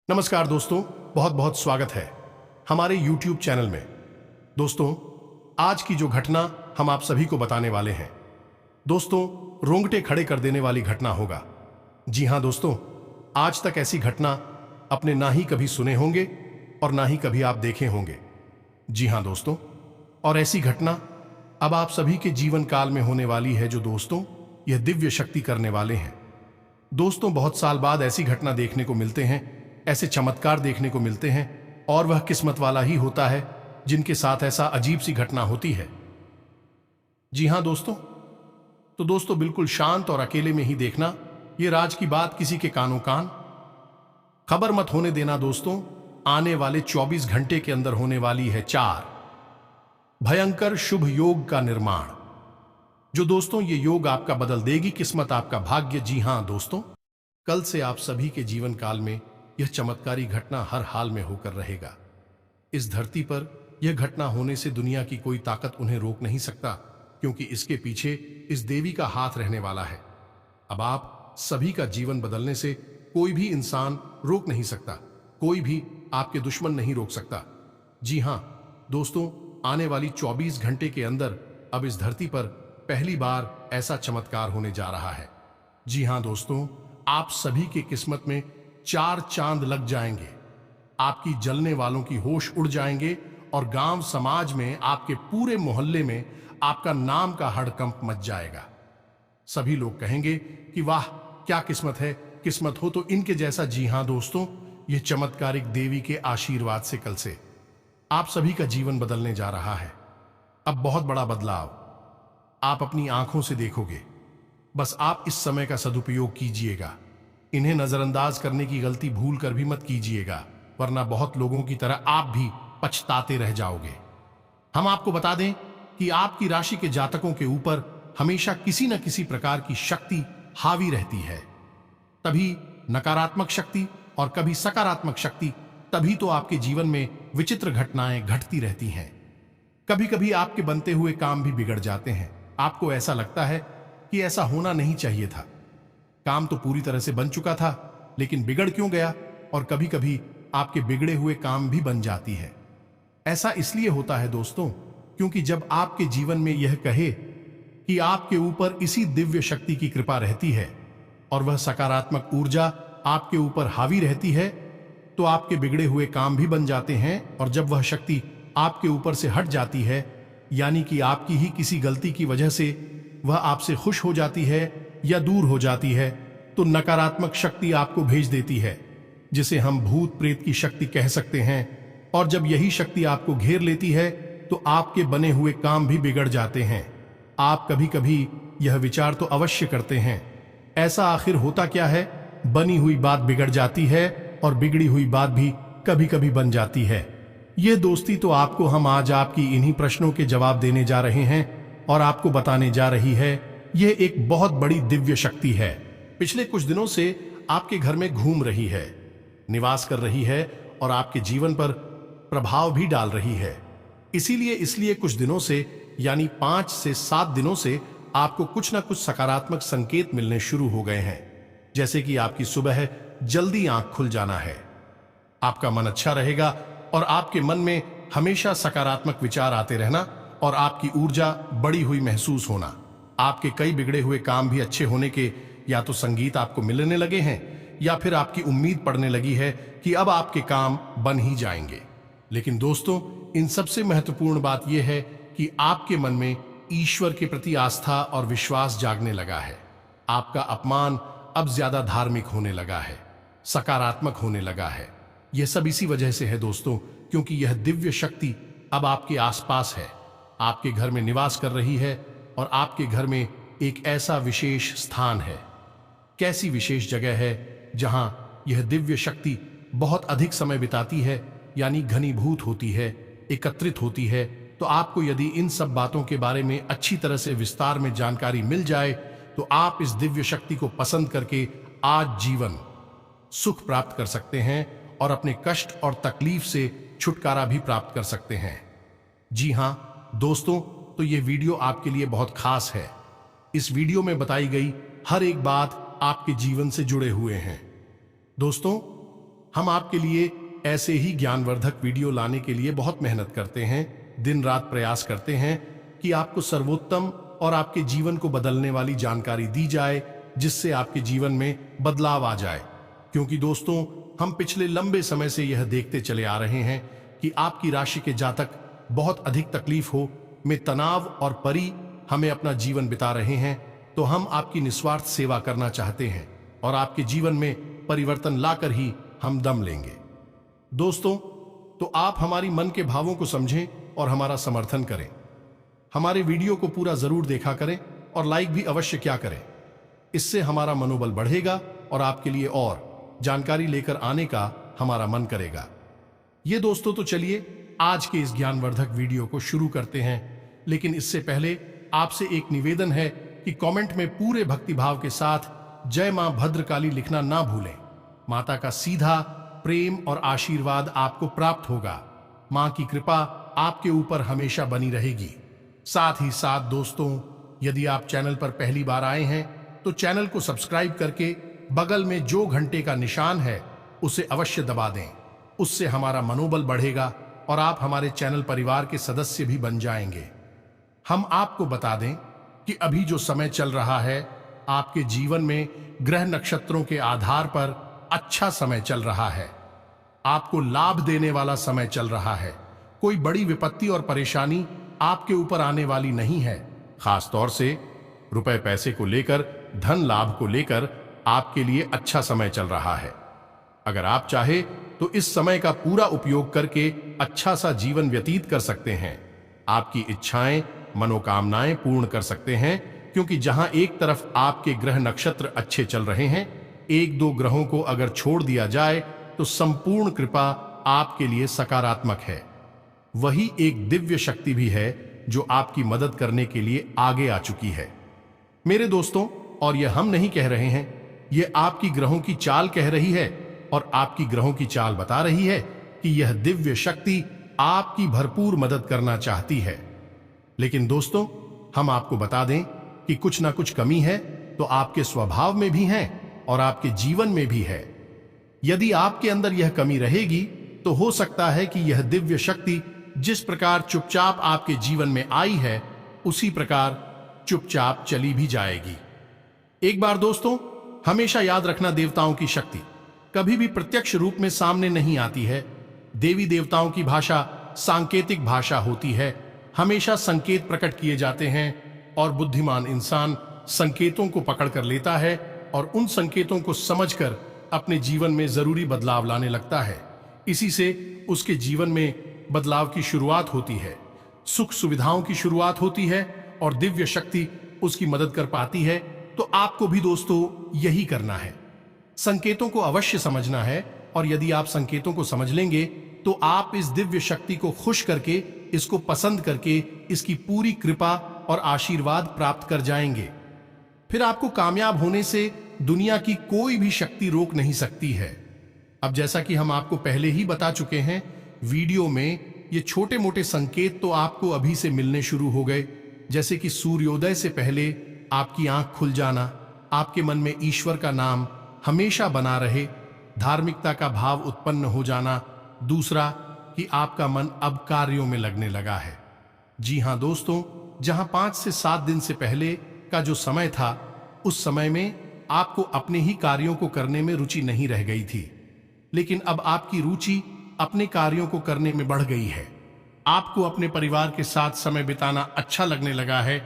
नमस्कार दोस्तों, बहुत बहुत स्वागत है हमारे YouTube चैनल में। दोस्तों, आज की जो घटना हम आप सभी को बताने वाले हैं, दोस्तों, रोंगटे खड़े कर देने वाली घटना होगा। जी हां दोस्तों, आज तक ऐसी घटना अपने ना ही कभी सुने होंगे और ना ही कभी आप देखे होंगे। जी हां दोस्तों, और ऐसी घटना अब आप सभी के जीवन काल में होने वाली है, जो दोस्तों यह दिव्य शक्ति करने वाले हैं। दोस्तों, बहुत साल बाद ऐसी घटना देखने को मिलते हैं, ऐसे चमत्कार देखने को मिलते हैं, और वह किस्मत वाला ही होता है जिनके साथ ऐसा अजीब सी घटना होती है। जी हां दोस्तों, तो दोस्तों बिल्कुल शांत और अकेले में ही देखना, ये राज की बात किसी के कानों कान खबर मत होने देना। दोस्तों, आने वाले 24 घंटे के अंदर होने वाली है 4 भयंकर शुभ योग का निर्माण, जो दोस्तों ये योग आपका बदल देगी किस्मत, आपका भाग्य। जी हां दोस्तों, कल से आप सभी के जीवन काल में यह चमत्कारी घटना हर हाल में होकर रहेगा। इस धरती पर यह घटना होने से दुनिया की कोई ताकत उन्हें रोक नहीं सकता, क्योंकि इसके पीछे इस देवी का हाथ रहने वाला है। अब आप सभी का जीवन बदलने से कोई भी इंसान रोक नहीं सकता, कोई भी आपके दुश्मन नहीं रोक सकता। जी हां दोस्तों, आने वाली 24 घंटे के अंदर अब इस धरती पर पहली बार ऐसा चमत्कार होने जा रहा है। जी हां दोस्तों, आप सभी के किस्मत में 4 चांद लग जाएंगे, आपकी जलने वालों की होश उड़ जाएंगे, और गांव समाज में, आपके पूरे मोहल्ले में आपका नाम का हड़कंप मच जाएगा। सभी लोग कहेंगे कि वाह क्या किस्मत है, किस्मत हो तो इनके जैसा। जी हां दोस्तों, यह चमत्कारिक देवी के आशीर्वाद से कल से आप सभी का जीवन बदलने जा रहा है। अब बहुत बड़ा बदलाव आप अपनी आंखों से देखोगे। बस आप इस समय का सदुपयोग कीजिएगा, इन्हें नजरअंदाज करने की गलती भूल कर भी मत कीजिएगा, वरना बहुत लोगों की तरह आप भी पछताते रह जाओगे। हम आपको बता दें कि आपकी राशि के जातकों के ऊपर हमेशा किसी न किसी प्रकार की शक्ति हावी रहती है। तभी नकारात्मक शक्ति और कभी सकारात्मक शक्ति, तभी तो आपके जीवन में विचित्र घटनाएं घटती रहती हैं। कभी कभी आपके बनते हुए काम भी बिगड़ जाते हैं। आपको ऐसा लगता है कि ऐसा होना नहीं चाहिए था, काम तो पूरी तरह से बन चुका था, लेकिन बिगड़ क्यों गया। और कभी कभी आपके बिगड़े हुए काम भी बन जाती है। ऐसा इसलिए होता है दोस्तों, क्योंकि जब आपके जीवन में यह कहे कि आपके ऊपर इसी दिव्य शक्ति की कृपा रहती है और वह सकारात्मक ऊर्जा आपके ऊपर हावी रहती है, तो आपके बिगड़े हुए काम भी बन जाते हैं। और जब वह शक्ति आपके ऊपर से हट जाती है, यानी कि आपकी ही किसी गलती की वजह से वह आपसे खुश हो जाती है या दूर हो जाती है, तो नकारात्मक शक्ति आपको भेज देती है, जिसे हम भूत प्रेत की शक्ति कह सकते हैं। और जब यही शक्ति आपको घेर लेती है, तो आपके बने हुए काम भी बिगड़ जाते हैं। आप कभी कभी यह विचार तो अवश्य करते हैं, ऐसा आखिर होता क्या है, बनी हुई बात बिगड़ जाती है और बिगड़ी हुई बात भी कभी कभी बन जाती है। यह दोस्ती तो आपको हम आज आपकी इन्हीं प्रश्नों के जवाब देने जा रहे हैं और आपको बताने जा रही है। यह एक बहुत बड़ी दिव्य शक्ति है, पिछले कुछ दिनों से आपके घर में घूम रही है, निवास कर रही है और आपके जीवन पर प्रभाव भी डाल रही है। इसलिए कुछ दिनों से, यानी 5 से 7 दिनों से आपको कुछ ना कुछ सकारात्मक संकेत मिलने शुरू हो गए हैं। जैसे कि आपकी सुबह जल्दी आंख खुल जाना है, आपका मन अच्छा रहेगा और आपके मन में हमेशा सकारात्मक विचार आते रहना और आपकी ऊर्जा बढ़ी हुई महसूस होना। आपके कई बिगड़े हुए काम भी अच्छे होने के या तो संगीत आपको मिलने लगे हैं, या फिर आपकी उम्मीद पड़ने लगी है कि अब आपके काम बन ही जाएंगे। लेकिन दोस्तों, इन सबसे महत्वपूर्ण बात यह है कि आपके मन में ईश्वर के प्रति आस्था और विश्वास जागने लगा है। आपका अपमान अब ज्यादा धार्मिक होने लगा है, सकारात्मक होने लगा है। यह सब इसी वजह से है दोस्तों, क्योंकि यह दिव्य शक्ति अब आपके आसपास है, आपके घर में निवास कर रही है, और आपके घर में एक ऐसा विशेष स्थान है। कैसी विशेष जगह है जहां यह दिव्य शक्ति बहुत अधिक समय बिताती है, यानी घनीभूत होती है, एकत्रित होती है। तो आपको यदि इन सब बातों के बारे में अच्छी तरह से विस्तार में जानकारी मिल जाए, तो आप इस दिव्य शक्ति को पसंद करके आज जीवन सुख प्राप्त कर सकते हैं और अपने कष्ट और तकलीफ से छुटकारा भी प्राप्त कर सकते हैं। जी हां दोस्तों, तो ये वीडियो आपके लिए बहुत खास है। इस वीडियो में बताई गई हर एक बात आपके जीवन से जुड़े हुए हैं। दोस्तों, हम आपके लिए ऐसे ही ज्ञानवर्धक वीडियो लाने के लिए बहुत मेहनत करते हैं, दिन रात प्रयास करते हैं कि आपको सर्वोत्तम और आपके जीवन को बदलने वाली जानकारी दी जाए, जिससे आपके जीवन में बदलाव आ जाए। क्योंकि दोस्तों, हम पिछले लंबे समय से यह देखते चले आ रहे हैं कि आपकी राशि के जातक बहुत अधिक तकलीफ हो में तनाव और परी हमें अपना जीवन बिता रहे हैं। तो हम आपकी निस्वार्थ सेवा करना चाहते हैं और आपके जीवन में परिवर्तन लाकर ही हम दम लेंगे। दोस्तों, तो आप हमारी मन के भावों को समझें और हमारा समर्थन करें। हमारे वीडियो को पूरा जरूर देखा करें और लाइक भी अवश्य क्या करें। इससे हमारा मनोबल बढ़ेगा और आपके लिए और जानकारी लेकर आने का हमारा मन करेगा। ये दोस्तों, तो चलिए आज के इस ज्ञानवर्धक वीडियो को शुरू करते हैं। लेकिन इससे पहले आपसे एक निवेदन है कि कमेंट में पूरे भक्तिभाव के साथ जय मां भद्रकाली लिखना ना भूलें। माता का सीधा प्रेम और आशीर्वाद आपको प्राप्त होगा। मां की कृपा आपके ऊपर हमेशा बनी रहेगी। साथ ही साथ दोस्तों, यदि आप चैनल पर पहली बार आए हैं तो चैनल को सब्सक्राइब करके बगल में जो घंटे का निशान है उसे अवश्य दबा दें। उससे हमारा मनोबल बढ़ेगा और आप हमारे चैनल परिवार के सदस्य भी बन जाएंगे। हम आपको बता दें कि अभी जो समय चल रहा है, आपके जीवन में ग्रह नक्षत्रों के आधार पर अच्छा समय चल रहा है। आपको लाभ देने वाला समय चल रहा है। कोई बड़ी विपत्ति और परेशानी आपके ऊपर आने वाली नहीं है। खास तौर से रुपए पैसे को लेकर, धन लाभ को लेकर आपके लिए अच्छा समय चल रहा है। अगर आप चाहे तो इस समय का पूरा उपयोग करके अच्छा सा जीवन व्यतीत कर सकते हैं। आपकी इच्छाएं, मनोकामनाएं पूर्ण कर सकते हैं, क्योंकि जहां एक तरफ आपके ग्रह नक्षत्र अच्छे चल रहे हैं, एक दो ग्रहों को अगर छोड़ दिया जाए तो संपूर्ण कृपा आपके लिए सकारात्मक है। वही एक दिव्य शक्ति भी है जो आपकी मदद करने के लिए आगे आ चुकी है। मेरे दोस्तों, और यह हम नहीं कह रहे हैं, यह आपकी ग्रहों की चाल कह रही है और आपकी ग्रहों की चाल बता रही है कि यह दिव्य शक्ति आपकी भरपूर मदद करना चाहती है। लेकिन दोस्तों, हम आपको बता दें कि कुछ ना कुछ कमी है तो आपके स्वभाव में भी है और आपके जीवन में भी है। यदि आपके अंदर यह कमी रहेगी तो हो सकता है कि यह दिव्य शक्ति जिस प्रकार चुपचाप आपके जीवन में आई है, उसी प्रकार चुपचाप चली भी जाएगी। एक बार दोस्तों, हमेशा याद रखना, देवताओं की शक्ति कभी भी प्रत्यक्ष रूप में सामने नहीं आती है। देवी देवताओं की भाषा सांकेतिक भाषा होती है। हमेशा संकेत प्रकट किए जाते हैं और बुद्धिमान इंसान संकेतों को पकड़ कर लेता है और उन संकेतों को समझकर अपने जीवन में जरूरी बदलाव लाने लगता है। इसी से उसके जीवन में बदलाव की शुरुआत होती है, सुख सुविधाओं की शुरुआत होती है और दिव्य शक्ति उसकी मदद कर पाती है। तो आपको भी दोस्तों यही करना है, संकेतों को अवश्य समझना है। और यदि आप संकेतों को समझ लेंगे तो आप इस दिव्य शक्ति को खुश करके, इसको पसंद करके, इसकी पूरी कृपा और आशीर्वाद प्राप्त कर जाएंगे। फिर आपको कामयाब होने से दुनिया की कोई भी शक्ति रोक नहीं सकती है। अब जैसा कि हम आपको पहले ही बता चुके हैं वीडियो में, ये छोटे मोटे संकेत तो आपको अभी से मिलने शुरू हो गए। जैसे कि सूर्योदय से पहले आपकी आंख खुल जाना, आपके मन में ईश्वर का नाम हमेशा बना रहे, धार्मिकता का भाव उत्पन्न हो जाना। दूसरा कि आपका मन अब कार्यों में लगने लगा है। जी हां दोस्तों, जहां 5 से 7 दिन से पहले का जो समय था, उस समय में आपको अपने ही कार्यों को करने में रुचि नहीं रह गई थी, लेकिन अब आपकी रुचि अपने कार्यों को करने में बढ़ गई है। आपको अपने परिवार के साथ समय बिताना अच्छा लगने लगा है।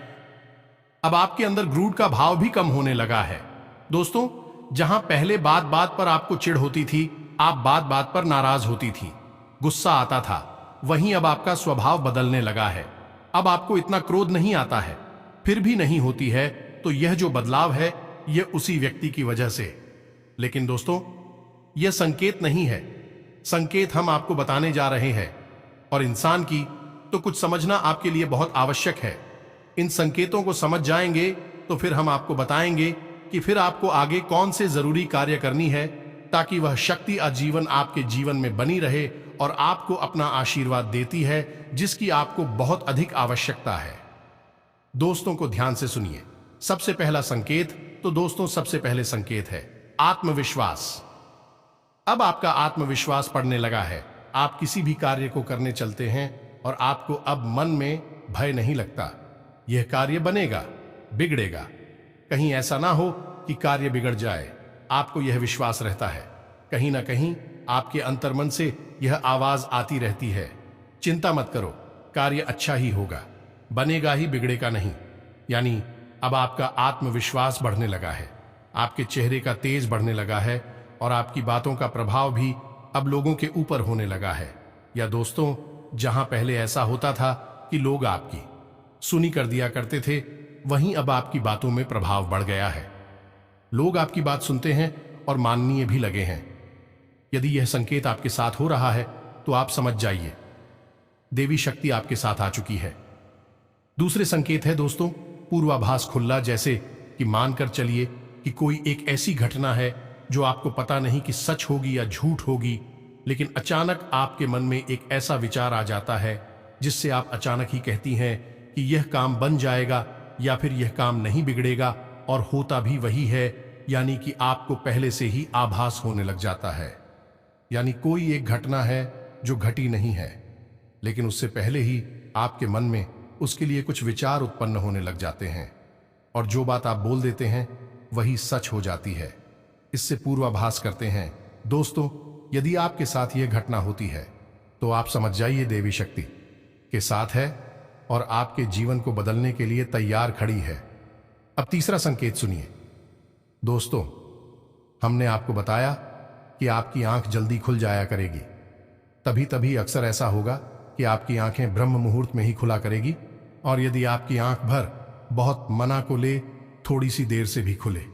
अब आपके अंदर क्रोध का भाव भी कम होने लगा है। दोस्तों, जहां पहले बात बात पर आपको चिढ़ होती थी, आप बात बात पर नाराज होती थी, गुस्सा आता था, वहीं अब आपका स्वभाव बदलने लगा है। अब आपको इतना क्रोध नहीं आता है, फिर भी नहीं होती है। तो यह जो बदलाव है, यह उसी व्यक्ति की वजह से। लेकिन दोस्तों, यह संकेत नहीं है, संकेत हम आपको बताने जा रहे हैं। और इंसान की तो कुछ समझना आपके लिए बहुत आवश्यक है। इन संकेतों को समझ जाएंगे तो फिर हम आपको बताएंगे कि फिर आपको आगे कौन से जरूरी कार्य करनी है, ताकि वह शक्ति आजीवन आपके जीवन में बनी रहे और आपको अपना आशीर्वाद देती है, जिसकी आपको बहुत अधिक आवश्यकता है। दोस्तों को ध्यान से सुनिए। सबसे पहला संकेत, तो दोस्तों सबसे पहले संकेत है आत्मविश्वास। अब आपका आत्मविश्वास बढ़ने लगा है। आप किसी भी कार्य को करने चलते हैं और आपको अब मन में भय नहीं लगता। यह कार्य बनेगा, बिगड़ेगा, कहीं ऐसा ना हो कि कार्य बिगड़ जाए। आपको यह विश्वास रहता है। कहीं ना कहीं आपके अंतर्मन से यह आवाज आती रहती है, चिंता मत करो, कार्य अच्छा ही होगा, बनेगा ही, बिगड़ेगा नहीं। यानी अब आपका आत्मविश्वास बढ़ने लगा है, आपके चेहरे का तेज बढ़ने लगा है और आपकी बातों का प्रभाव भी अब लोगों के ऊपर होने लगा है। या दोस्तों, जहां पहले ऐसा होता था कि लोग आपकी सुनी कर दिया करते थे, वहीं अब आपकी बातों में प्रभाव बढ़ गया है। लोग आपकी बात सुनते हैं और माननीय भी लगे हैं। यदि यह संकेत आपके साथ हो रहा है तो आप समझ जाइए, देवी शक्ति आपके साथ आ चुकी है। दूसरे संकेत है दोस्तों, पूर्वाभास खुलना, जैसे कि मानकर चलिए कि कोई एक ऐसी घटना है जो आपको पता नहीं कि सच होगी या झूठ होगी, लेकिन अचानक आपके मन में एक ऐसा विचार आ जाता है जिससे आप अचानक ही कहती हैं कि यह काम बन जाएगा या फिर यह काम नहीं बिगड़ेगा, और होता भी वही है। यानी कि आपको पहले से ही आभास होने लग जाता है। यानी कोई एक घटना है जो घटी नहीं है, लेकिन उससे पहले ही आपके मन में उसके लिए कुछ विचार उत्पन्न होने लग जाते हैं, और जो बात आप बोल देते हैं वही सच हो जाती है। इससे पूर्वाभास करते हैं। दोस्तों, यदि आपके साथ यह घटना होती है तो आप समझ जाइए देवी शक्ति के साथ है और आपके जीवन को बदलने के लिए तैयार खड़ी है। अब तीसरा संकेत सुनिए। दोस्तों, हमने आपको बताया कि आपकी आंख जल्दी खुल जाया करेगी। तभी तभी अक्सर ऐसा होगा कि आपकी आंखें ब्रह्म मुहूर्त में ही खुला करेगी, और यदि आपकी आंख भर बहुत मना को ले, थोड़ी सी देर से भी खुले,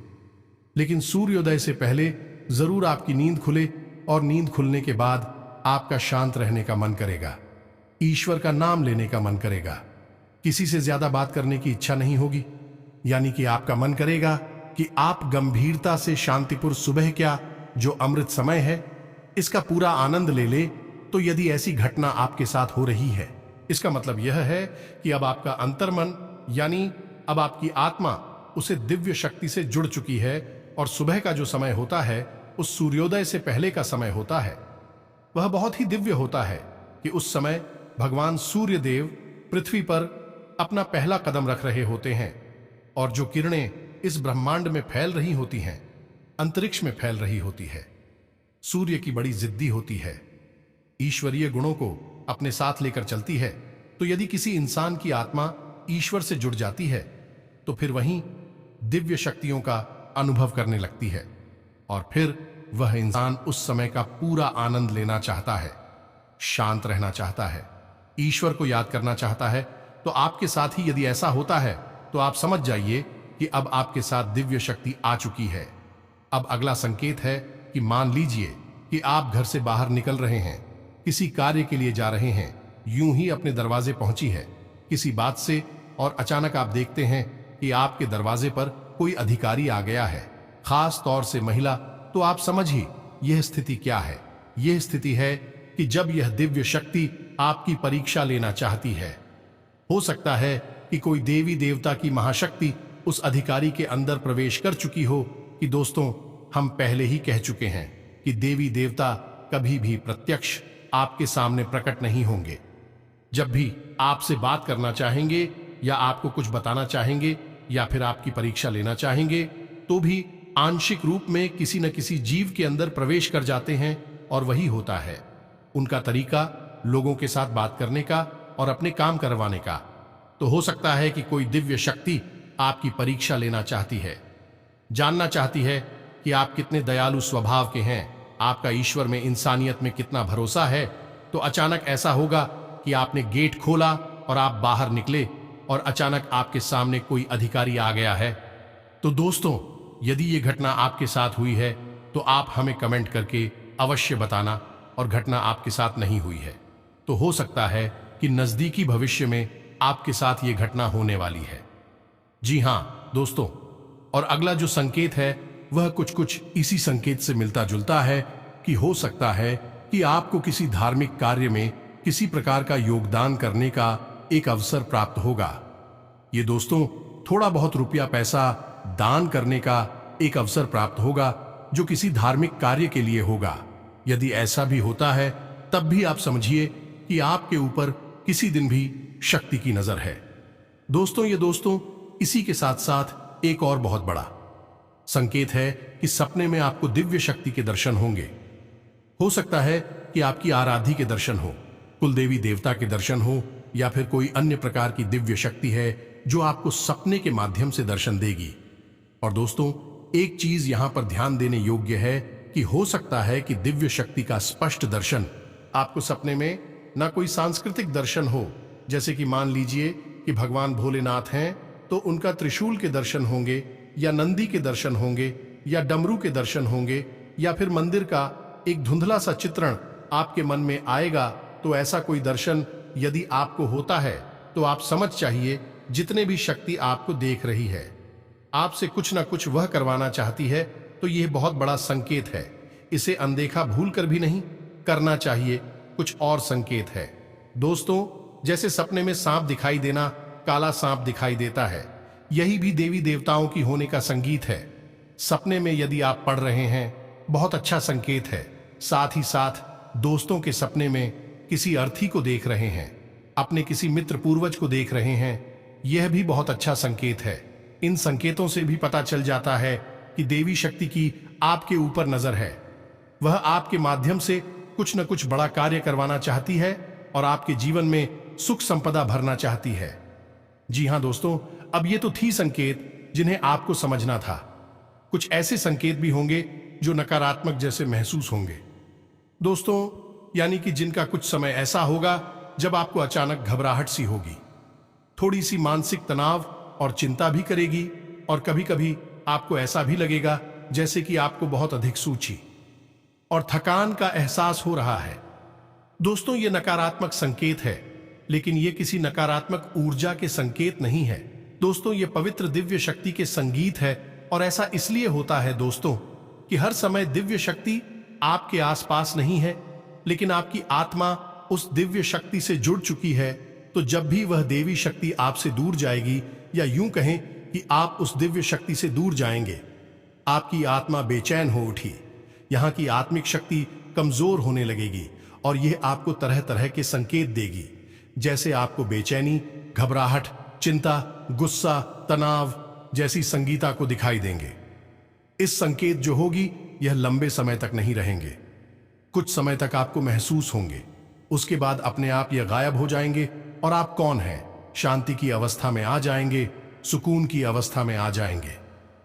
लेकिन सूर्योदय से पहले जरूर आपकी नींद खुले, और नींद खुलने के बाद आपका शांत रहने का मन करेगा, ईश्वर का नाम लेने का मन करेगा, किसी से ज्यादा बात करने की इच्छा नहीं होगी। यानी कि आपका मन करेगा कि आप गंभीरता से शांतिपुर सुबह क्या, जो अमृत समय है, इसका पूरा आनंद ले ले। तो यदि ऐसी घटना आपके साथ हो रही है, इसका मतलब यह है कि अब आपका अंतर्मन, यानी अब आपकी आत्मा उसे दिव्य शक्ति से जुड़ चुकी है, और सुबह का जो समय होता है उस सूर्योदय से पहले का समय होता है, वह बहुत ही दिव्य होता है कि उस समय भगवान सूर्य देव पृथ्वी पर अपना पहला कदम रख रहे होते हैं, और जो किरणें इस ब्रह्मांड में फैल रही होती हैं, अंतरिक्ष में फैल रही होती है। सूर्य की बड़ी जिद्दी होती है, ईश्वरीय गुणों को अपने साथ लेकर चलती है। तो यदि किसी इंसान की आत्मा ईश्वर से जुड़ जाती है तो फिर वहीं दिव्य शक्तियों का अनुभव करने लगती है, और फिर वह इंसान उस समय का पूरा आनंद लेना चाहता है, शांत रहना चाहता है, ईश्वर को याद करना चाहता है। तो आपके साथ ही यदि ऐसा होता है तो आप समझ जाइए कि अब आपके साथ दिव्य शक्ति आ चुकी है। अब अगला संकेत है कि मान लीजिए कि आप घर से बाहर निकल रहे हैं, किसी कार्य के लिए जा रहे हैं, यूं ही अपने दरवाजे पहुंची है किसी बात से, और अचानक आप देखते हैं कि आपके दरवाजे पर कोई अधिकारी आ गया है, खास तौर से महिला। तो आप समझिए यह स्थिति क्या है। यह स्थिति है कि जब यह दिव्य शक्ति आपकी परीक्षा लेना चाहती है। हो सकता है कि कोई देवी देवता की महाशक्ति उस अधिकारी के अंदर प्रवेश कर चुकी हो। कि दोस्तों, हम पहले ही कह चुके हैं कि देवी देवता कभी भी प्रत्यक्ष आपके सामने प्रकट नहीं होंगे। जब भी आपसे बात करना चाहेंगे या आपको कुछ बताना चाहेंगे या फिर आपकी परीक्षा लेना चाहेंगे, तो भी आंशिक रूप में किसी न किसी जीव के अंदर प्रवेश कर जाते हैं, और वही होता है उनका तरीका लोगों के साथ बात करने का और अपने काम करवाने का। तो हो सकता है कि कोई दिव्य शक्ति आपकी परीक्षा लेना चाहती है, जानना चाहती है कि आप कितने दयालु स्वभाव के हैं, आपका ईश्वर में, इंसानियत में कितना भरोसा है। तो अचानक ऐसा होगा कि आपने गेट खोला और आप बाहर निकले, और अचानक आपके सामने कोई अधिकारी आ गया है। तो दोस्तों, यदि ये घटना आपके साथ हुई है तो आप हमें कमेंट करके अवश्य बताना, और घटना आपके साथ नहीं हुई है तो हो सकता है कि नजदीकी भविष्य में आपके साथ ये घटना होने वाली है। जी हां दोस्तों, और अगला जो संकेत है वह कुछ कुछ इसी संकेत से मिलता जुलता है कि हो सकता है कि आपको किसी धार्मिक कार्य में किसी प्रकार का योगदान करने का एक अवसर प्राप्त होगा। ये दोस्तों, थोड़ा बहुत रुपया पैसा दान करने का एक अवसर प्राप्त होगा, जो किसी धार्मिक कार्य के लिए होगा। यदि ऐसा भी होता है तब भी आप समझिए कि आपके ऊपर किसी दिन भी शक्ति की नजर है। दोस्तों इसी के साथ साथ एक और बहुत बड़ा संकेत है कि सपने में आपको दिव्य शक्ति के दर्शन होंगे। हो सकता है कि आपकी आराध्य के दर्शन हो, कुलदेवी देवता के दर्शन हो, या फिर कोई अन्य प्रकार की दिव्य शक्ति है जो आपको सपने के माध्यम से दर्शन देगी। और दोस्तों एक चीज यहां पर ध्यान देने योग्य है कि हो सकता है कि दिव्य शक्ति का स्पष्ट दर्शन आपको सपने में ना कोई सांस्कृतिक दर्शन हो, जैसे कि मान लीजिए कि भगवान भोलेनाथ हैं तो उनका त्रिशूल के दर्शन होंगे, या नंदी के दर्शन होंगे, या डमरू के दर्शन होंगे, या फिर मंदिर का एक धुंधला सा चित्रण आपके मन में आएगा। तो ऐसा कोई दर्शन यदि आपको होता है तो आप समझ चाहिए जितने भी शक्ति आपको देख रही है आपसे कुछ ना कुछ वह करवाना चाहती है। तो यह बहुत बड़ा संकेत है, इसे अनदेखा भूल कर भी नहीं करना चाहिए। कुछ और संकेत है दोस्तों, जैसे सपने में सांप दिखाई देना, काला सांप दिखाई देता है, यही भी देवी देवताओं की होने का संगीत है। सपने में यदि आप पढ़ रहे हैं बहुत अच्छा संकेत है। साथ ही साथ दोस्तों के सपने में किसी अर्थी को देख रहे हैं, अपने किसी मित्र पूर्वज को देख रहे हैं, यह भी बहुत अच्छा संकेत है। इन संकेतों से भी पता चल जाता है कि देवी शक्ति की आपके ऊपर नजर है। वह आपके माध्यम से कुछ न कुछ बड़ा कार्य करवाना चाहती है और आपके जीवन में सुख संपदा भरना चाहती है। जी हां दोस्तों, अब ये तो थी संकेत जिन्हें आपको समझना था। कुछ ऐसे संकेत भी होंगे जो नकारात्मक जैसे महसूस होंगे दोस्तों, यानी कि जिनका कुछ समय ऐसा होगा जब आपको अचानक घबराहट सी होगी, थोड़ी सी मानसिक तनाव और चिंता भी करेगी, और कभी कभी आपको ऐसा भी लगेगा जैसे कि आपको बहुत अधिक सूची और थकान का एहसास हो रहा है। दोस्तों ये नकारात्मक संकेत है, लेकिन ये किसी नकारात्मक ऊर्जा के संकेत नहीं है। दोस्तों ये पवित्र दिव्य शक्ति के संगीत है, और ऐसा इसलिए होता है दोस्तों कि हर समय दिव्य शक्ति आपके आसपास नहीं है, लेकिन आपकी आत्मा उस दिव्य शक्ति से जुड़ चुकी है। तो जब भी वह देवी शक्ति आपसे दूर जाएगी, या यूं कहें कि आप उस दिव्य शक्ति से दूर जाएंगे, आपकी आत्मा बेचैन हो उठी, यहाँ की आत्मिक शक्ति कमजोर होने लगेगी, और यह आपको तरह तरह के संकेत देगी, जैसे आपको बेचैनी, घबराहट, चिंता, गुस्सा, तनाव जैसी संगीता को दिखाई देंगे। इस संकेत जो होगी यह लंबे समय तक नहीं रहेंगे, कुछ समय तक आपको महसूस होंगे, उसके बाद अपने आप यह गायब हो जाएंगे और आप कौन हैं, शांति की अवस्था में आ जाएंगे, सुकून की अवस्था में आ जाएंगे।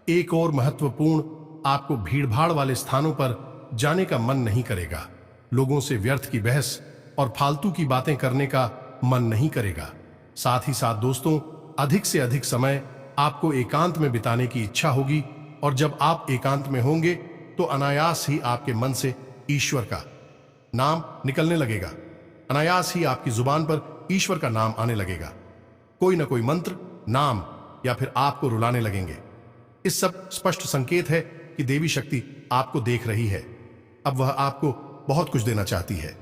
एक और महत्वपूर्ण, आपको भीड़भाड़ वाले स्थानों पर जाने का मन नहीं करेगा, लोगों से व्यर्थ की बहस और फालतू की बातें करने का मन नहीं करेगा। साथ ही साथ दोस्तों अधिक से अधिक समय आपको एकांत में बिताने की इच्छा होगी, और जब आप एकांत में होंगे तो अनायास ही आपके मन से ईश्वर का नाम निकलने लगेगा, अनायास ही आपकी जुबान पर ईश्वर का नाम आने लगेगा। कोई ना कोई मंत्र, नाम, या फिर आपको रुलाने लगेंगे। इस सब स्पष्ट संकेत है कि देवी शक्ति आपको देख रही है, अब वह आपको बहुत कुछ देना चाहती है।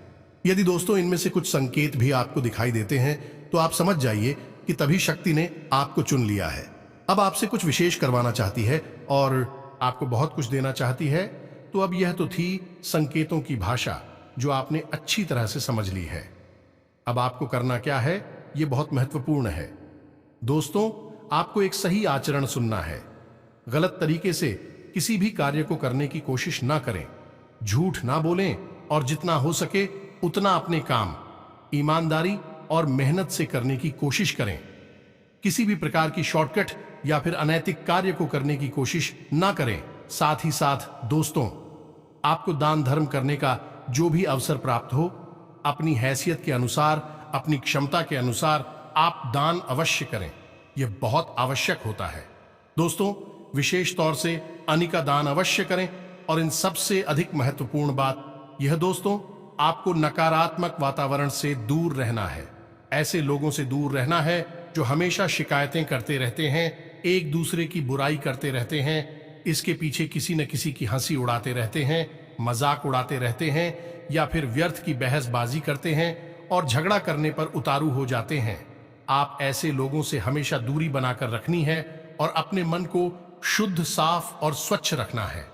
यदि दोस्तों इनमें से कुछ संकेत भी आपको दिखाई देते हैं तो आप समझ जाइए कि तभी शक्ति ने आपको चुन लिया है, अब आपसे कुछ विशेष करवाना चाहती है और आपको बहुत कुछ देना चाहती है। तो अब यह तो थी संकेतों की भाषा जो आपने अच्छी तरह से समझ ली है। अब आपको करना क्या है, यह बहुत महत्वपूर्ण है दोस्तों। आपको एक सही आचरण सुनना है, गलत तरीके से किसी भी कार्य को करने की कोशिश ना करें, झूठ ना बोलें, और जितना हो सके उतना अपने काम ईमानदारी और मेहनत से करने की कोशिश करें। किसी भी प्रकार की शॉर्टकट या फिर अनैतिक कार्य को करने की कोशिश ना करें। साथ ही साथ दोस्तों आपको दान धर्म करने का जो भी अवसर प्राप्त हो, अपनी हैसियत के अनुसार, अपनी क्षमता के अनुसार आप दान अवश्य करें, यह बहुत आवश्यक होता है दोस्तों। विशेष तौर से अन्न का दान अवश्य करें, और इन सबसे अधिक महत्वपूर्ण बात यह दोस्तों, आपको नकारात्मक वातावरण से दूर रहना है। ऐसे लोगों से दूर रहना है जो हमेशा शिकायतें करते रहते हैं, एक दूसरे की बुराई करते रहते हैं, इसके पीछे किसी न किसी की हंसी उड़ाते रहते हैं, मजाक उड़ाते रहते हैं, या फिर व्यर्थ की बहसबाजी करते हैं और झगड़ा करने पर उतारू हो जाते हैं। आप ऐसे लोगों से हमेशा दूरी बनाकर रखनी है और अपने मन को शुद्ध, साफ और स्वच्छ रखना है।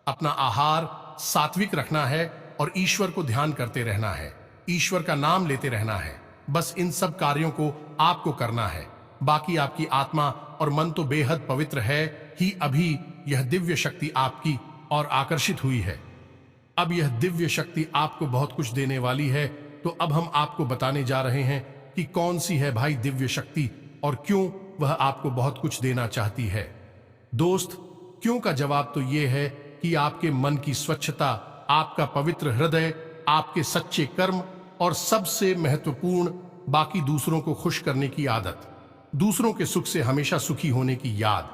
अपना आहार सात्विक रखना है और ईश्वर को ध्यान करते रहना है, ईश्वर का नाम लेते रहना है। बस इन सब कार्यों को आपको करना है। बाकी आपकी आत्मा और मन तो बेहद पवित्र है ही। अभी यह दिव्य शक्ति आपकी और आकर्षित हुई है। अब यह दिव्य शक्ति आपको बहुत कुछ देने वाली है। तो अब हम आपको बताने जा रहे हैं कि कौन सी है भाई दिव्य शक्ति और क्यों वह आपको बहुत कुछ देना चाहती है। दोस्त, क्यों का जवाब तो यह है कि आपके मन की स्वच्छता, आपका पवित्र हृदय, आपके सच्चे कर्म और सबसे महत्वपूर्ण बाकी दूसरों को खुश करने की आदत, दूसरों के सुख से हमेशा सुखी होने की याद,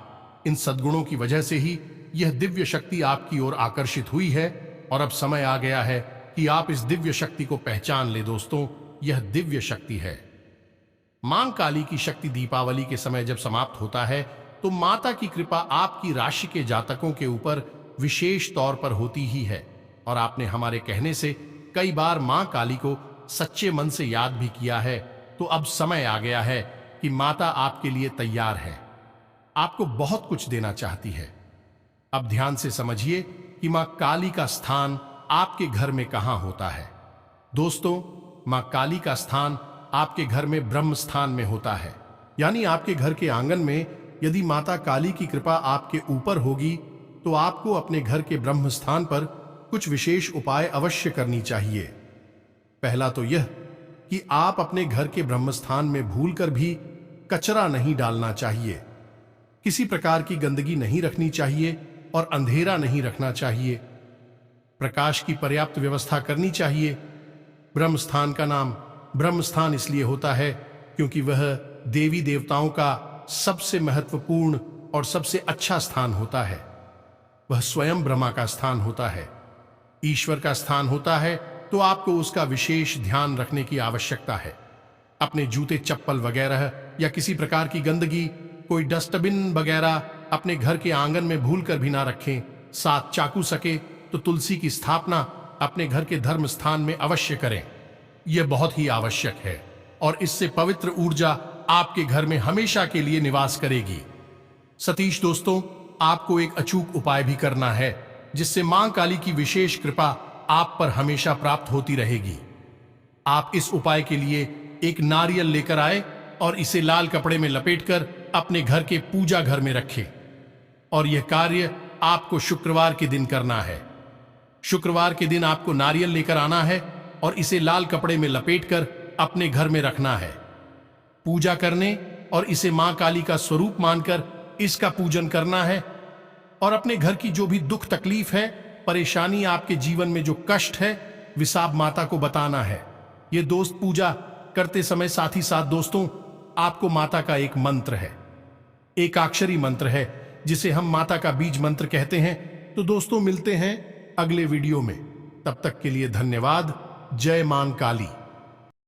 इन सद्गुणों की वजह से ही यह दिव्य शक्ति आपकी ओर आकर्षित हुई है। और अब समय आ गया है कि आप इस दिव्य शक्ति को पहचान ले। दोस्तों, यह दिव्य शक्ति है मां काली की शक्ति। दीपावली के समय जब समाप्त होता है तो माता की कृपा आपकी राशि के जातकों के ऊपर विशेष तौर पर होती ही है। और आपने हमारे कहने से कई बार मां काली को सच्चे मन से याद भी किया है। तो अब समय आ गया है कि माता आपके लिए तैयार है, आपको बहुत कुछ देना चाहती है। अब ध्यान से समझिए कि मां काली का स्थान आपके घर में कहां होता है। दोस्तों, मां काली का स्थान आपके घर में ब्रह्म स्थान में होता है। यानी आपके घर के आंगन में यदि माता काली की कृपा आपके ऊपर होगी तो आपको अपने घर के ब्रह्म स्थान पर कुछ विशेष उपाय अवश्य करनी चाहिए। पहला तो यह कि आप अपने घर के ब्रह्म स्थान में भूलकर भी कचरा नहीं डालना चाहिए, किसी प्रकार की गंदगी नहीं रखनी चाहिए और अंधेरा नहीं रखना चाहिए। प्रकाश की पर्याप्त व्यवस्था करनी चाहिए। ब्रह्म स्थान का नाम ब्रह्म स्थान इसलिए होता है क्योंकि वह देवी देवताओं का सबसे महत्वपूर्ण और सबसे अच्छा स्थान होता है। वह स्वयं ब्रह्मा का स्थान होता है, ईश्वर का स्थान होता है। तो आपको उसका विशेष ध्यान रखने की आवश्यकता है। अपने जूते चप्पल वगैरह या किसी प्रकार की गंदगी, कोई डस्टबिन वगैरह अपने घर के आंगन में भूलकर भी ना रखें। साथ चाकू सके तो तुलसी की स्थापना अपने घर के धर्म स्थान में अवश्य करें। यह बहुत ही आवश्यक है और इससे पवित्र ऊर्जा आपके घर में हमेशा के लिए निवास करेगी। सतीश दोस्तों, आपको एक अचूक उपाय भी करना है जिससे मां काली की विशेष कृपा आप पर हमेशा प्राप्त होती रहेगी। आप इस उपाय के लिए एक नारियल लेकर आए और इसे लाल कपड़े में लपेटकर अपने घर के पूजा घर में रखें। और यह कार्य आपको शुक्रवार के दिन करना है। शुक्रवार के दिन आपको नारियल लेकर आना है और इसे लाल कपड़े में लपेटकर अपने घर में रखना है। पूजा करने और इसे मां काली का स्वरूप मानकर इसका पूजन करना है। और अपने घर की जो भी दुख तकलीफ है, परेशानी, आपके जीवन में जो कष्ट है, विसाब माता को बताना है। ये दोस्त पूजा करते समय साथ ही साथ दोस्तों आपको माता का एक मंत्र है, एकाक्षरी मंत्र है जिसे हम माता का बीज मंत्र कहते हैं। तो दोस्तों मिलते हैं अगले वीडियो में, तब तक के लिए धन्यवाद। जय मां काली।